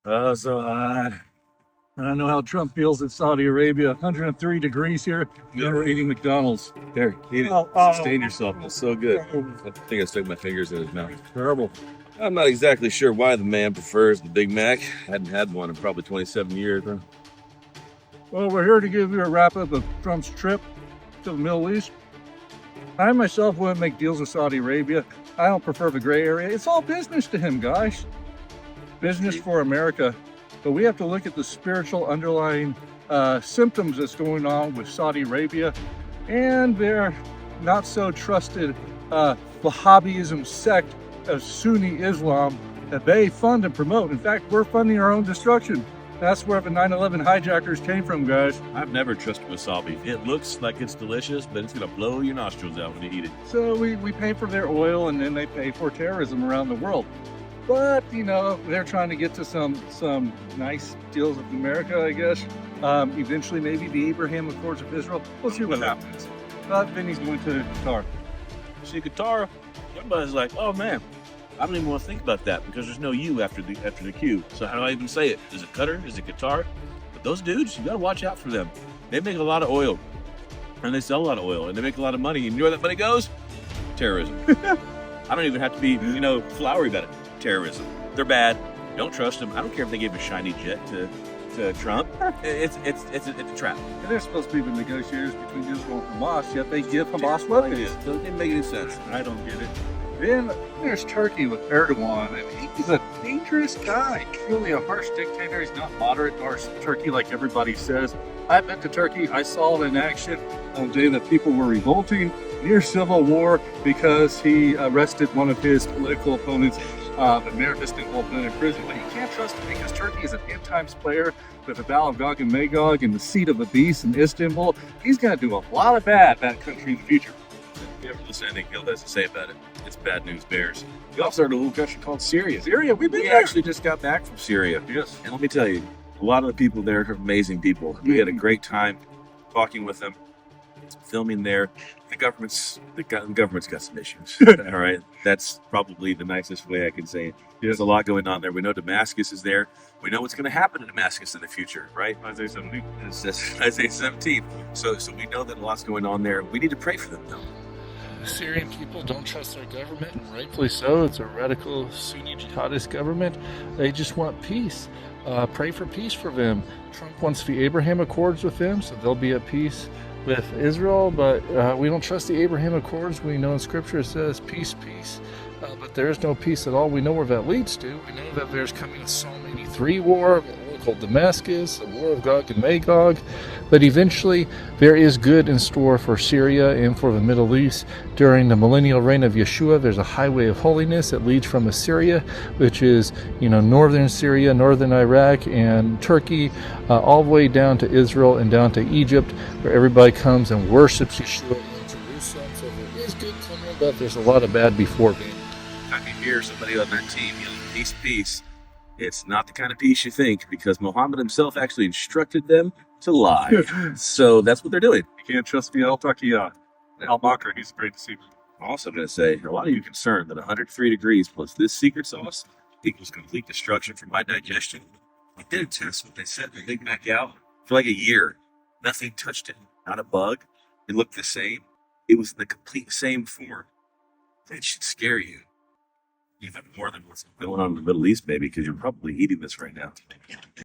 I don't know how Trump feels in Saudi Arabia. 103 degrees here. Never eating McDonald's. Here, eat it. Sustain yourself. It's so good. I think I stuck my fingers in his mouth. Terrible. I'm not exactly sure why the man prefers the Big Mac. I hadn't had one in probably 27 years. Well, we're here to give you a wrap up of Trump's trip to the Middle East. I myself wouldn't make deals with Saudi Arabia. I don't prefer the gray area. It's all business to him, guys. Business for America. But we have to look at the spiritual underlying symptoms that's going on with Saudi Arabia and their not so trusted Wahhabism sect of Sunni Islam that they fund and promote. In fact, we're funding our own destruction. That's where the 9/11 hijackers came from, guys. I've never trusted wasabi. It looks like it's delicious, but it's going to blow your nostrils out when you eat it. So we pay for their oil, and then they pay for terrorism around the world. But, you know, they're trying to get to some nice deals with America, I guess. Eventually, maybe the Abraham Accords of Israel. We'll see what happens. But then he's going to Qatar. See, Qatar, everybody's like, oh man, I don't even want to think about that because there's no U after the Q. So how do I even say it? Is it Qatar? Is it Qatar? But those dudes, you got to watch out for them. They make a lot of oil, and they sell a lot of oil, and they make a lot of money. And you know where that money goes? Terrorism. I don't even have to be, flowery about it. Terrorism. They're bad. Don't trust them. I don't care if they gave a shiny jet to Trump. It's a trap. And they're supposed to be the negotiators between Israel and Hamas, yet they give Hamas weapons. Doesn't make any sense. I don't get it. Then there's Turkey with Erdogan, and he's a dangerous guy. Truly a harsh dictator. He's not moderate nor Turkey like everybody says. I've been to Turkey. I saw it in action on the day that people were revolting near civil war because he arrested one of his political opponents, the mayor of Istanbul, put him in prison. But you can't trust him because Turkey is an end times player with the Battle of Gog and Magog and the seat of the beast in Istanbul. He's going to do a lot of bad that country in the future. You ever listen to anything Gil has to say about it? It's bad news bears. We also heard a little country called Syria. We actually just got back from Syria. Yes. And let me tell you, a lot of the people there are amazing people. We had a great time talking with them, filming there. The government's got some issues. All right. That's probably the nicest way I can say it. There's a lot going on there. We know Damascus is there. We know what's going to happen to Damascus in the future, right? Isaiah 17. It's Isaiah 17. So we know that a lot's going on there. We need to pray for them, though. The Syrian people don't trust their government, and rightfully so. It's a radical Sunni jihadist government. They just want peace. Pray for peace for them. Trump wants the Abraham Accords with them, so they'll be at peace with Israel, but we don't trust the Abraham Accords. We know in Scripture it says peace, peace, but there is no peace at all. We know where that leads to. We know that there's coming a Psalm 83 war, a war called Damascus, a war of Gog and Magog, but eventually there is good in store for Syria and for the Middle East. During the millennial reign of Yeshua, there's a highway of holiness that leads from Assyria, which is, northern Syria, northern Iraq, and Turkey, all the way down to Israel and down to Egypt, where everybody comes and worships Yeshua in Jerusalem. So there is good coming, but there's a lot of bad before it. I can hear somebody on that team yelling, peace, peace. It's not the kind of peace you think, because Muhammad himself actually instructed them to lie. So that's what they're doing. You can't trust the Al-Taqiyah. Al-Bakr, he's a great deceiver. I'm also going to say, a lot of you concerned that 103 degrees plus this secret sauce equals complete destruction for my digestion. I did a test when they sent the Big Mac out for like a year. Nothing touched it. Not a bug. It looked the same. It was in the complete same form. That should scare you. Even more than what's going on in the Middle East, baby, because you're probably eating this right now.